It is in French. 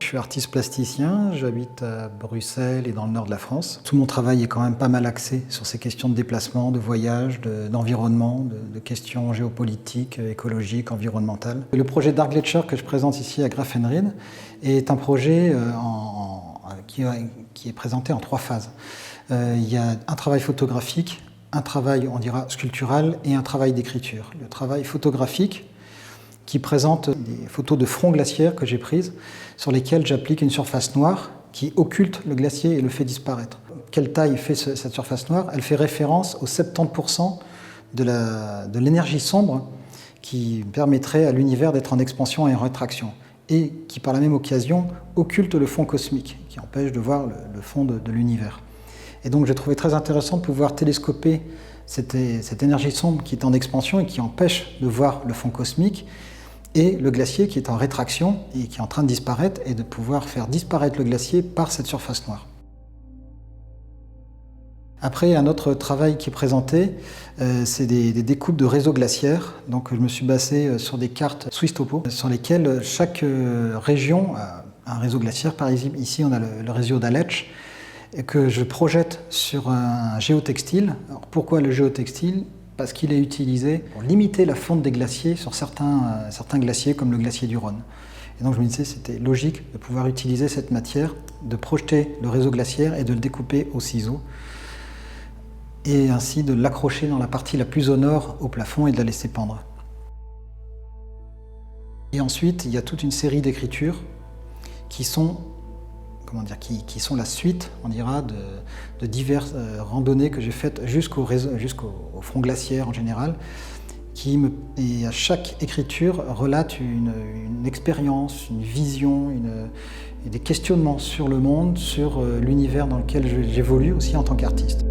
suis artiste plasticien, j'habite à Bruxelles et dans le nord de la France. Tout mon travail est quand même pas mal axé sur ces questions de déplacement, de voyage, d'environnement, de questions géopolitiques, écologiques, environnementales. Le projet Dark Gletscher que je présente ici à Grafenried est un projet qui est présenté en 3 phases. Il y a un travail photographique, un travail, on dira, sculptural et un travail d'écriture. Le travail photographique qui présente des photos de fronts glaciaires que j'ai prises, sur lesquelles j'applique une surface noire qui occulte le glacier et le fait disparaître. Quelle taille fait cette surface noire? Elle fait référence aux 70% de l'énergie sombre qui permettrait à l'univers d'être en expansion et en rétraction, et qui par la même occasion occulte le fond cosmique, qui empêche de voir le fond de l'univers. Et donc j'ai trouvé très intéressant de pouvoir télescoper cette énergie sombre qui est en expansion et qui empêche de voir le fond cosmique, et le glacier qui est en rétraction et qui est en train de disparaître, et de pouvoir faire disparaître le glacier par cette surface noire. Après, un autre travail qui est présenté, c'est des découpes de réseaux glaciaires. Donc je me suis basé sur des cartes Swisstopo, sur lesquelles chaque région a un réseau glaciaire. Par exemple, ici on a le réseau d'Aletsch, que je projette sur un géotextile. Alors, pourquoi le géotextile? Parce qu'il est utilisé pour limiter la fonte des glaciers sur certains glaciers, comme le glacier du Rhône. Et donc je me disais que c'était logique de pouvoir utiliser cette matière, de projeter le réseau glaciaire et de le découper au ciseau, et ainsi de l'accrocher dans la partie la plus au nord au plafond et de la laisser pendre. Et ensuite, il y a toute une série d'écritures qui sont la suite, on dira, de diverses randonnées que j'ai faites jusqu'au front glaciaire en général, et à chaque écriture relate une expérience, une vision, et des questionnements sur le monde, sur l'univers dans lequel j'évolue aussi en tant qu'artiste.